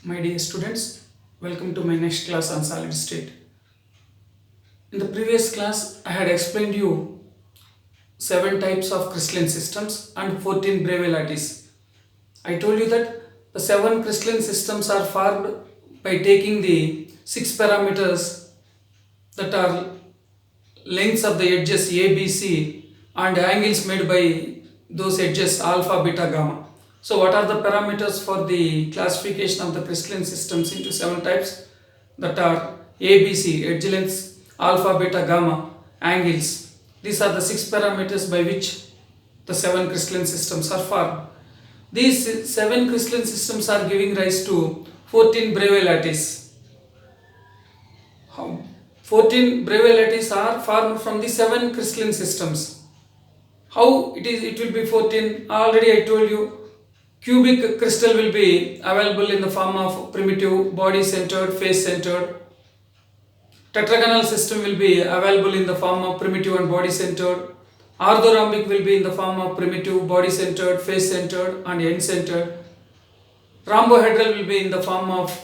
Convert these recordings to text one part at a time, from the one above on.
My dear students, welcome to my next class on solid state. In the previous class, I had explained you 7 types of crystalline systems and 14 Bravais lattice. I told you that the 7 crystalline systems are formed by taking the 6 parameters that are lengths of the edges A, B, C and angles made by those edges alpha, beta, gamma. So what are the parameters for the classification of the crystalline systems into 7 types? That are A, B, C, edge lengths, alpha, beta, gamma, angles. These are the 6 parameters by which the 7 crystalline systems are formed. These 7 crystalline systems are giving rise to 14 Bravais lattice. 14 Bravais lattice are formed from the 7 crystalline systems. How it will be 14? Already I told you. Cubic crystal will be available in the form of primitive, body centered, face centered. Tetragonal system will be available in the form of primitive and body centered. Orthorhombic will be in the form of primitive, body centered, face centered and end centered. Rhombohedral will be in the form of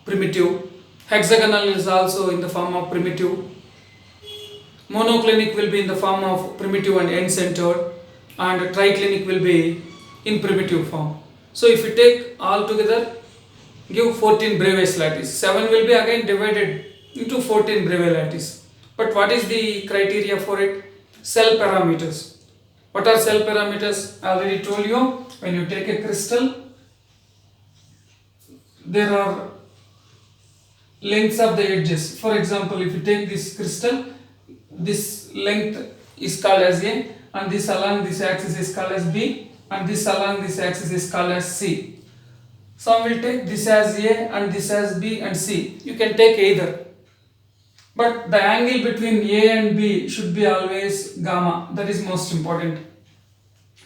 primitive. Hexagonal is also in the form of primitive. Monoclinic will be in the form of primitive and end centered, and triclinic will be in primitive form. So if you take all together, give 14 Bravais lattice. 7 will be again divided into 14 Bravais lattice. But what is the criteria for it? Cell parameters. What are cell parameters? I already told you. When you take a crystal, there are lengths of the edges. For example, if you take this crystal, this length is called as A, and this along this axis is called as B, and this along this axis is called as C. Some will take this as A and this as B and C. You can take either. But the angle between A and B should be always gamma. That is most important.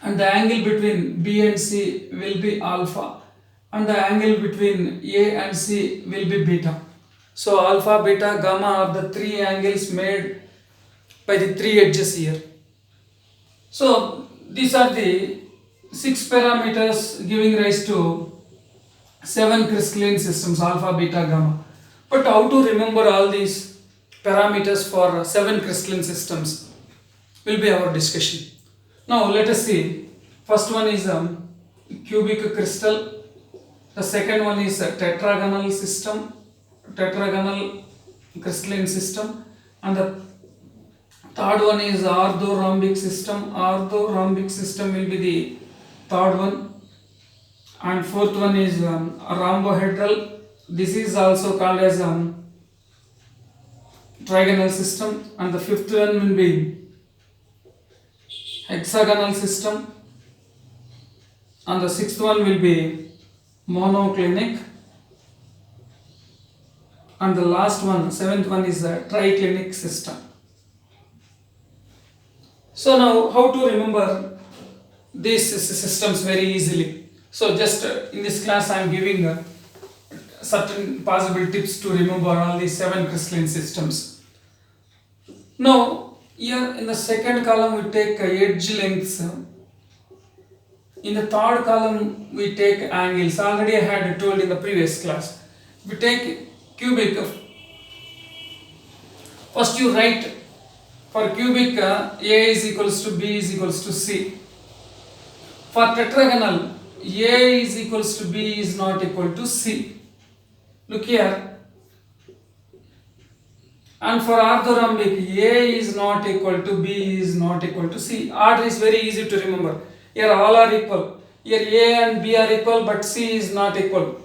And the angle between B and C will be alpha. And the angle between A and C will be beta. So alpha, beta, gamma are the 3 angles made by the 3 edges here. So these are the 6 parameters giving rise to 7 crystalline systems alpha, beta, gamma. But how to remember all these parameters for 7 crystalline systems will be our discussion. Now let us see. First one is cubic crystal. The second one is a tetragonal system, tetragonal crystalline system, and the third one is orthorhombic system. Orthorhombic system will be the third one, and fourth one is rhombohedral. This is also called as trigonal system, and the fifth one will be hexagonal system, and the sixth one will be monoclinic, and the last one, seventh one, is a triclinic system. So now how to remember these systems very easily? So just in this class I am giving certain possible tips to remember all these 7 crystalline systems. Now here in the second column we take edge lengths. In the third column we take angles. Already I had told in the previous class. We take cubic. First you write for cubic A is equals to B is equals to C. For tetragonal, A is equals to B is not equal to C. Look here. And for orthorhombic, A is not equal to B is not equal to C. Order is very easy to remember. Here all are equal. Here A and B are equal, but C is not equal.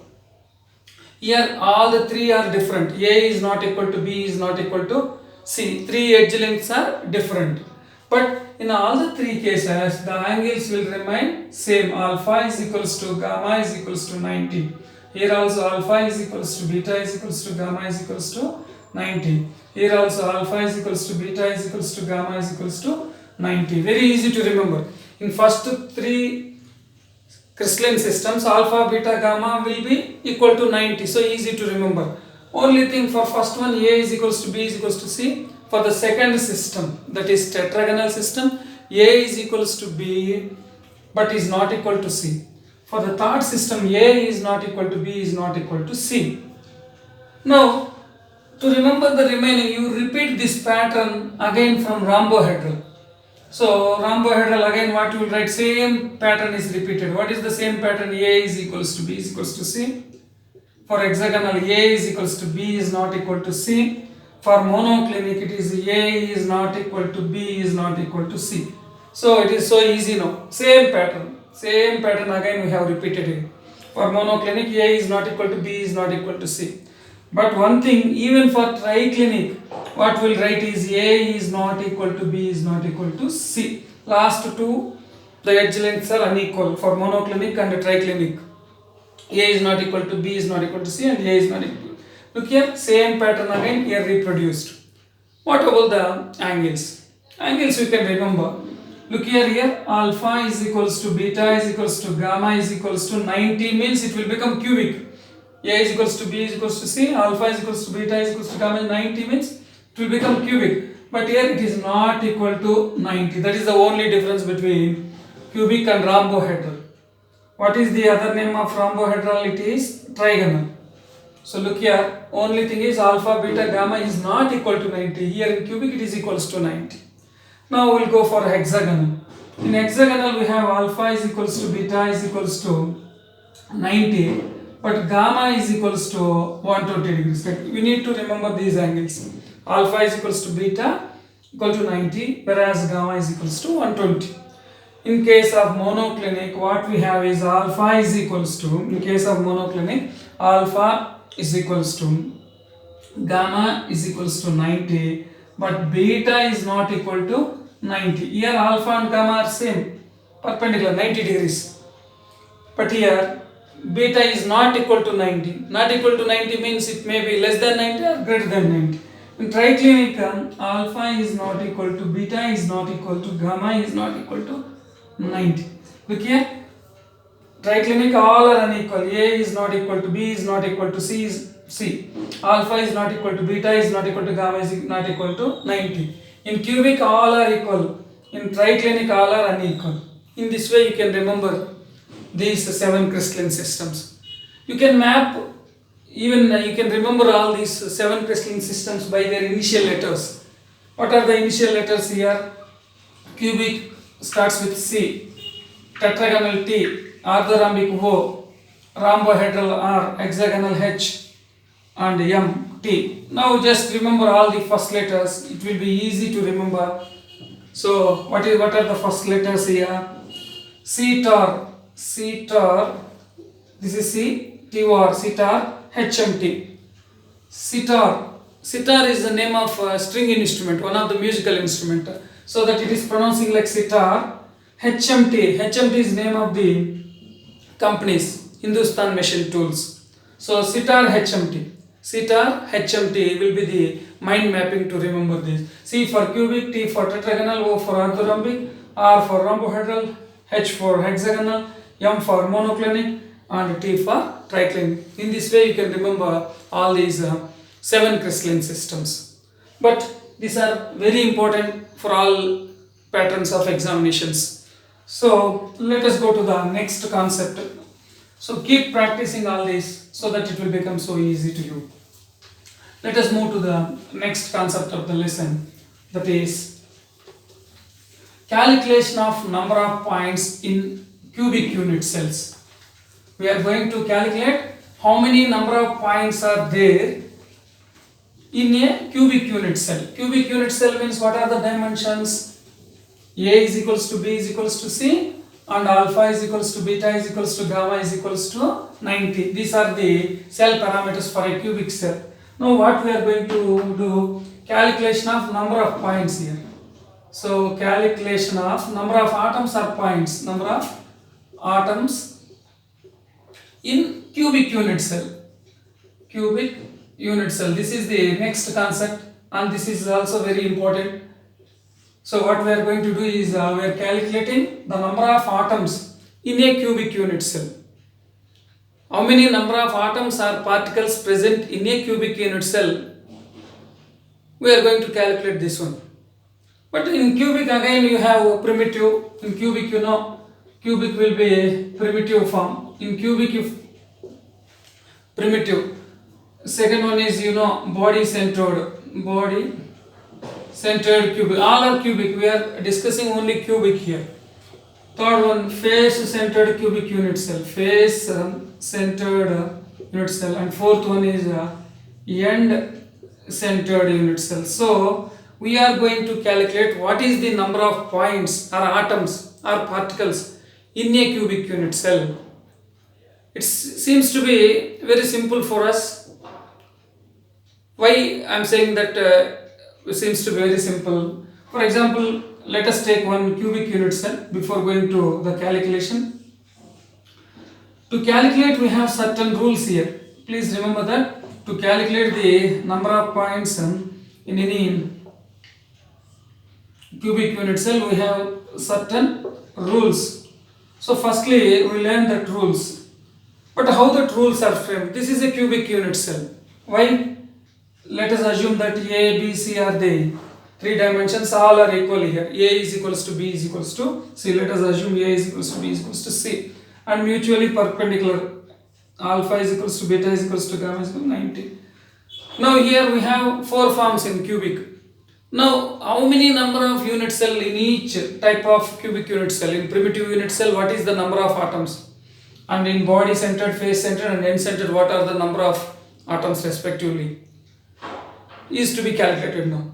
Here all the 3 are different. A is not equal to B is not equal to C. 3 edge lengths are different. But in all the 3 cases, the angles will remain same. Alpha is equals to gamma is equals to 90. Here also alpha is equals to beta is equals to gamma is equals to 90. Here also alpha is equals to beta is equals to gamma is equals to 90. Very easy to remember. In first 3 crystalline systems, alpha, beta, gamma will be equal to 90. So easy to remember. Only thing for first one, A is equals to B is equals to C. For the second system, that is tetragonal system, A is equals to B but is not equal to C. For the third system, A is not equal to B is not equal to C. Now, to remember the remaining, you repeat this pattern again from rhombohedral. So, rhombohedral again what you will write, same pattern is repeated. What is the same pattern? A is equals to B is equals to C. For hexagonal, A is equals to B is not equal to C. For monoclinic, it is A is not equal to B is not equal to C. So, it is so easy now. Same pattern again we have repeated it. For monoclinic, A is not equal to B is not equal to C. But one thing, even for triclinic, what we'll write is A is not equal to B is not equal to C. Last two, the edge lengths are unequal for monoclinic and triclinic. A is not equal to B is not equal to C and A is not equal. Look here, same pattern again here reproduced. What about the angles? Angles we can remember. Look here, alpha is equals to beta is equals to gamma is equals to 90 means it will become cubic. A is equals to B is equals to C, alpha is equals to beta is equals to gamma 90 means it will become cubic. But here it is not equal to 90. That is the only difference between cubic and rhombohedral. What is the other name of rhombohedral? It is trigonal. So look here, only thing is alpha, beta, gamma is not equal to 90. Here in cubic it is equals to 90. Now we will go for hexagonal. In hexagonal we have alpha is equals to beta is equals to 90. But gamma is equals to 120 degrees. We need to remember these angles. Alpha is equals to beta equal to 90, whereas gamma is equals to 120. In case of monoclinic, what we have is alpha is equals to, in case of monoclinic, alpha is equals to, gamma is equals to 90, but beta is not equal to 90. Here alpha and gamma are same, perpendicular, 90 degrees. But here, beta is not equal to 90. Not equal to 90 means it may be less than 90 or greater than 90. In triclinic, alpha is not equal to beta is not equal to gamma is not equal to 90. Look here, triclinic all are unequal. A is not equal to B is not equal to C is C. Alpha is not equal to beta is not equal to gamma is not equal to 90. In cubic all are equal. In triclinic all are unequal. In this way you can remember these 7 crystalline systems. You can map, even you can remember all these 7 crystalline systems by their initial letters. What are the initial letters here? Cubic starts with C, tetragonal T, orthorhombic O, rhombohedral R, hexagonal H and M, T. Now just remember all the first letters, it will be easy to remember. So what are the first letters here? Cetar, this is C, T-O-R, Cetar, HMT. Sitar is the name of a string instrument, one of the musical instrument. So that it is pronouncing like sitar. HMT is name of the companies, Hindustan Machine Tools. So sitar HMT will be the mind mapping to remember this. C for cubic, T for tetragonal, O for orthorhombic, R for rhombohedral, H for hexagonal, M for monoclinic and T for triclinic. In this way you can remember all these 7 crystalline systems. But these are very important for all patterns of examinations. So let us go to the next concept. So keep practicing all this so that it will become so easy to you. Let us move to the next concept of the lesson, that is calculation of number of points in cubic unit cells. We are going to calculate how many number of points are there in a cubic unit cell. Cubic unit cell means what are the dimensions? A is equals to B is equals to C and alpha is equals to beta is equals to gamma is equals to 90. These are the cell parameters for a cubic cell. Now what we are going to do? Calculation of number of points here. So calculation of number of atoms or points. Number of atoms in cubic unit cell. Cubic unit cell. This is the next concept and this is also very important. So what we are going to do is we are calculating the number of atoms in a cubic unit cell. How many number of atoms or particles present in a cubic unit cell? We are going to calculate this one. But in cubic again you have primitive. In cubic you know cubic will be a primitive form. In cubic, if primitive. Second one is body centered cubic. All are cubic. We are discussing only cubic here. Third one, face centered cubic unit cell. Face centered unit cell. And fourth one is end centered unit cell. So we are going to calculate what is the number of points or atoms or particles in a cubic unit cell. It seems to be very simple for us. Why I am saying that it seems to be very simple? For example, let us take one cubic unit cell before going to the calculation. To calculate, we have certain rules here. Please remember that to calculate the number of points in any cubic unit cell, we have certain rules. So firstly, we learn that rules. But how that rules are framed? This is a cubic unit cell. Why? Let us assume that A, B, C are the three dimensions, all are equal here. A is equals to B is equals to C. Let us assume A is equals to B is equals to C. And mutually perpendicular. Alpha is equals to beta is equals to gamma is equal to 90. Now here we have four forms in cubic. Now how many number of unit cell in each type of cubic unit cell? In primitive unit cell, what is the number of atoms? And in body centered, face centered and end centered, what are the number of atoms respectively? Is to be calculated now.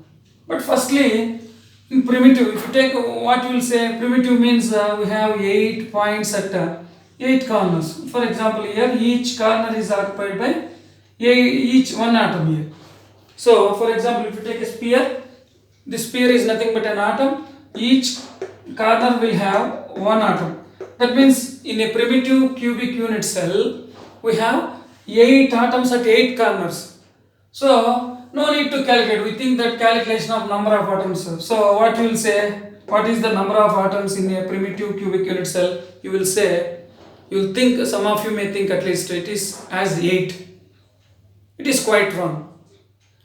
But firstly, in primitive, if you take what you will say, primitive means we have 8 points at 8 corners. For example, here each corner is occupied by each one atom here. So, for example, if you take a sphere, the sphere is nothing but an atom. Each corner will have one atom. That means in a primitive cubic unit cell, we have 8 atoms at 8 corners. So, no need to calculate. We think that calculation of number of atoms. So, what you will say? What is the number of atoms in a primitive cubic unit cell? You will say, you will think, some of you may think at least it is as 8. It is quite wrong.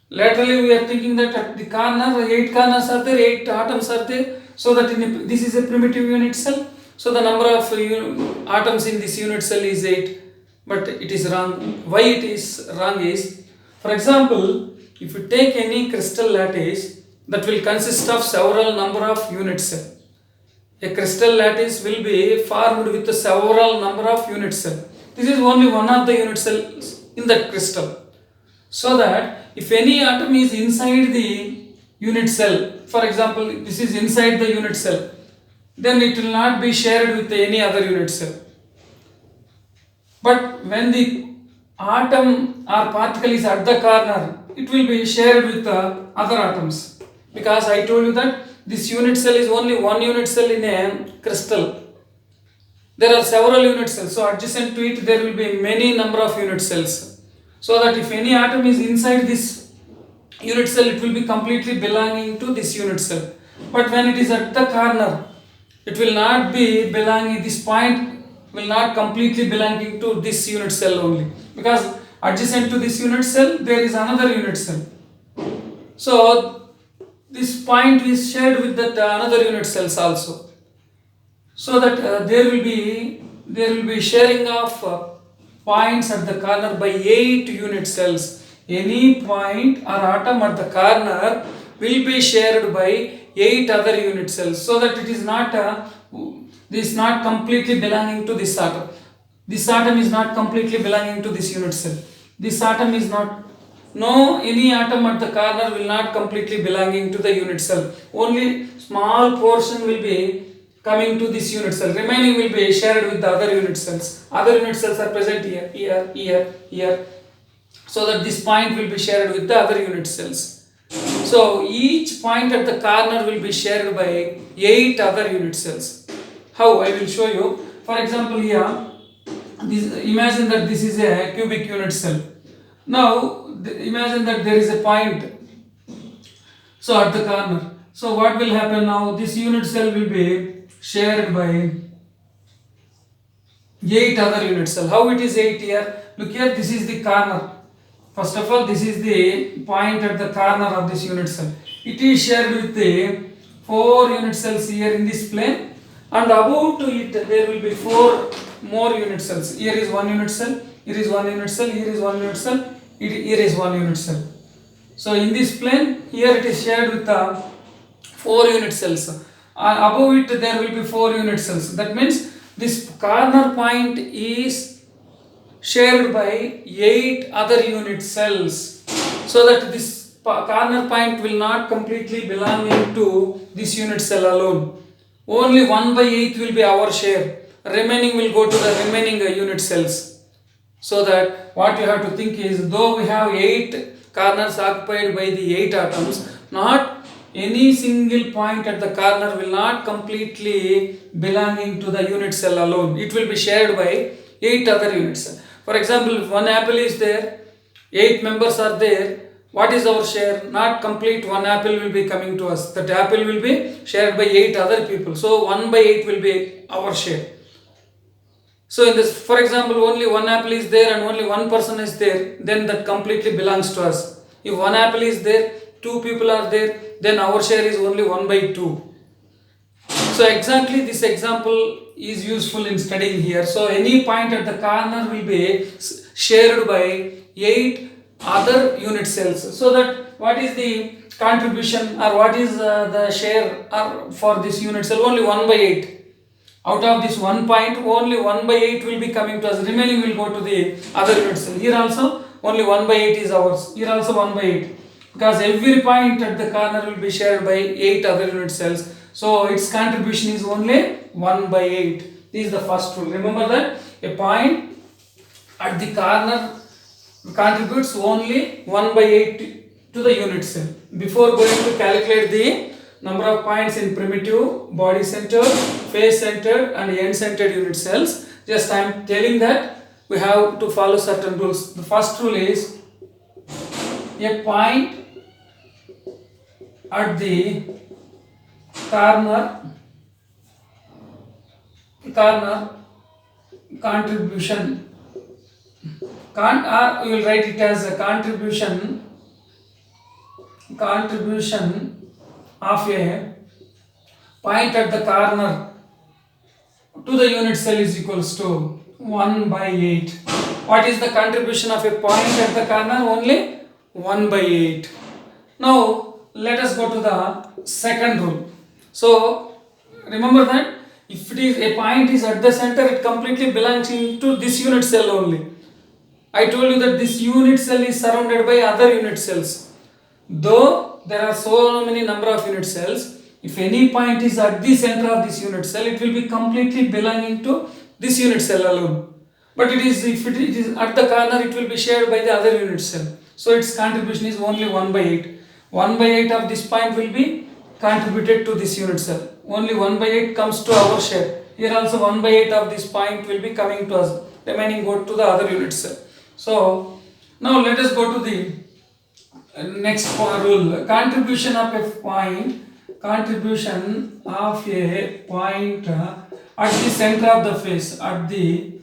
Laterally, we are thinking that at the corner, 8 corners are there, 8 atoms are there. So, that this is a primitive unit cell. So, the number of atoms in this unit cell is 8. But it is wrong. Why it is wrong is, for example, if you take any crystal lattice, that will consist of several number of unit cells. A crystal lattice will be formed with several number of unit cells. This is only one of the unit cells in that crystal. So that if any atom is inside the unit cell, for example, this is inside the unit cell, then it will not be shared with any other unit cell. But when the atom or particle is at the corner, it will be shared with other atoms. Because I told you that this unit cell is only one unit cell in a crystal. There are several unit cells. So adjacent to it, there will be many number of unit cells. So that if any atom is inside this unit cell, it will be completely belonging to this unit cell. But when it is at the corner, it will not be belonging, this point will not completely belonging to this unit cell only. Because adjacent to this unit cell, there is another unit cell. So, this point is shared with that another unit cells also. So that there will be sharing of points at the corner by 8 unit cells. Any point or atom at the corner will be shared by 8 other unit cells. So that it is not completely belonging to this atom. This atom is not completely belonging to this unit cell. This atom is not, any atom at the corner will not completely belonging to the unit cell. Only small portion will be coming to this unit cell. Remaining will be shared with the other unit cells. Other unit cells are present here. So that this point will be shared with the other unit cells. So each point at the corner will be shared by 8 other unit cells. How? I will show you. For example, here, imagine that this is a cubic unit cell. Now, imagine that there is a point. So, at the corner. So, what will happen now? This unit cell will be shared by 8 other unit cells. How it is 8 here? Look here, this is the corner. First of all, this is the point at the corner of this unit cell. It is shared with the 4 unit cells here in this plane and above to it there will be 4 more unit cells. Here is 1 unit cell, here is 1 unit cell, here is 1 unit cell, here is 1 unit cell. So in this plane, here it is shared with 4 unit cells. Above it there will be 4 unit cells. That means this corner point is shared by 8 other unit cells, so that this corner point will not completely belong to this unit cell alone. Only 1 by 8 will be our share. Remaining will go to the remaining unit cells. So that what you have to think is, though we have 8 corners occupied by the 8 atoms, not any single point at the corner will not completely belonging to the unit cell alone. It will be shared by 8 other units. For example, if one apple is there, 8 members are there, what is our share? Not complete 1 apple will be coming to us. That apple will be shared by 8 other people. So 1 by 8 will be our share. So in this, for example, only 1 apple is there and only 1 person is there, then that completely belongs to us. If 1 apple is there, 2 people are there, then our share is only 1 by 2. So exactly this example is useful in studying here. So any point at the corner will be shared by 8 other unit cells. So that what is the contribution or what is the share for this unit cell? Only 1 by 8. Out of this 1 point, only 1 by 8 will be coming to us. Remaining will go to the other unit cell. Here also only 1 by 8 is ours. Here also 1 by 8. Because every point at the corner will be shared by 8 other unit cells. So its contribution is only 1 by 8. This is the first rule. Remember that a point at the corner contributes only 1 by 8 to the unit cell. Before going to calculate the number of points in primitive, body centered, face centered and end centered unit cells, just I am telling that we have to follow certain rules. The first rule is a point at the corner contribution, or we will write it as a contribution of a point at the corner to the unit cell is equals to 1 by 8. What is the contribution of a point at the corner? Only 1 by 8. Now let us go to the second rule. So remember that if it is a point is at the center, it completely belongs into this unit cell only. I told you that this unit cell is surrounded by other unit cells. Though there are so many number of unit cells, if any point is at the center of this unit cell, it will be completely belonging to this unit cell alone. But if it is at the corner, it will be shared by the other unit cell. So its contribution is only 1 by 8. 1 by 8 of this point will be contributed to this unit cell. Only 1 by 8 comes to our share. Here also 1 by 8 of this point will be coming to us. Remaining go to the other unit cell. So now let us go to the next rule. Contribution of a point at the center of the face. At the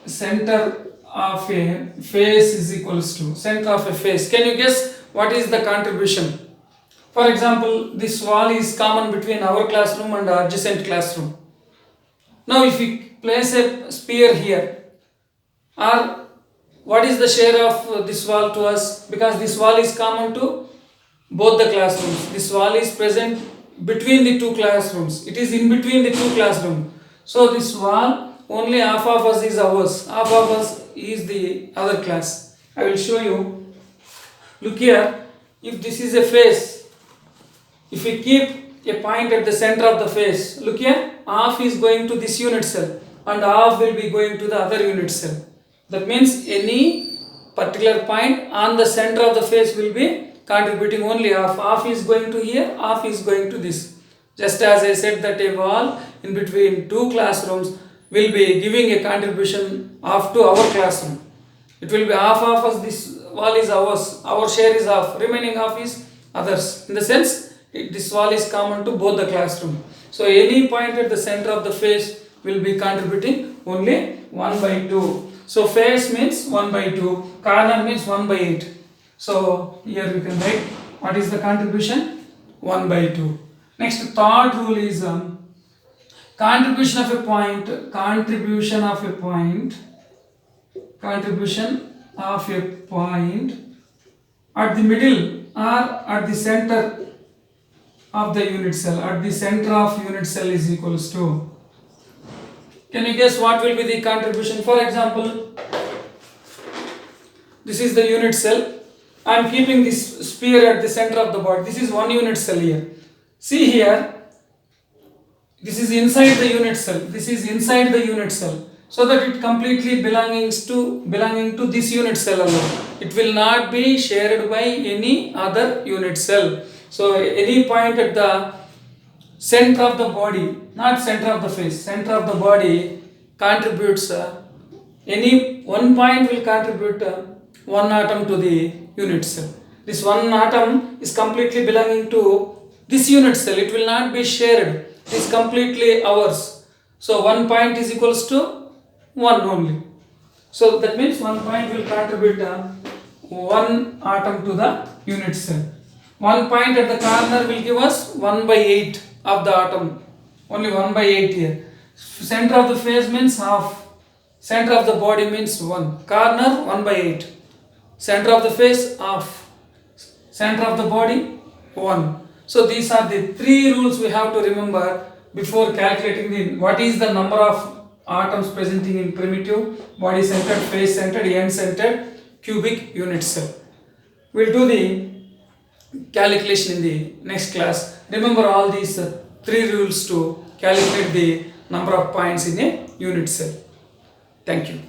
center of a face is equals to center of a face. Can you guess what is the contribution? For example, this wall is common between our classroom and our adjacent classroom. Now if we place a spear here, or what is the share of this wall to us? Because this wall is common to both the classrooms. This wall is present between the two classrooms. It is in between the two classrooms. So this wall, only half of us is ours. Half of us is the other class. I will show you. Look here. If this is a face, if we keep a point at the center of the face, look here, half is going to this unit cell and half will be going to the other unit cell. That means any particular point on the center of the face will be contributing only half. Half is going to here, half is going to this. Just as I said that a wall in between two classrooms will be giving a contribution half to our classroom. It will be half of us, this wall is ours, our share is half, remaining half is others. In the sense, this wall is common to both the classroom. So any point at the center of the face will be contributing only 1 by 2. So face means 1 by 2, corner means 1 by 8. So here we can write what is the contribution? 1 by 2. Next, third rule is a contribution of a point at the middle or at the center of the unit cell, at the center of unit cell is equals to, can you guess what will be the contribution? For example, this is the unit cell. I am keeping this sphere at the center of the body. This is one unit cell here. See here, this is inside the unit cell. This is inside the unit cell. So that it completely belonging to this unit cell alone. It will not be shared by any other unit cell. So any point at the center of the body, not center of the face, center of the body contributes, any one point will contribute one atom to the unit cell. This one atom is completely belonging to this unit cell. It will not be shared. It is completely ours. So 1 point is equals to 1 only. So that means 1 point will contribute 1 atom to the unit cell. 1 point at the corner will give us 1 by 8 of the atom. Only 1 by 8 here. Center of the face means half. Center of the body means 1. Corner 1 by 8. Center of the face half. Center of the body 1. So these are the 3 rules we have to remember before calculating what is the number of atoms presenting in primitive, body centered, face centered, end centered, cubic unit cell. We'll do the calculation in the next class. Remember all these 3 rules to calculate the number of points in a unit cell. Thank you.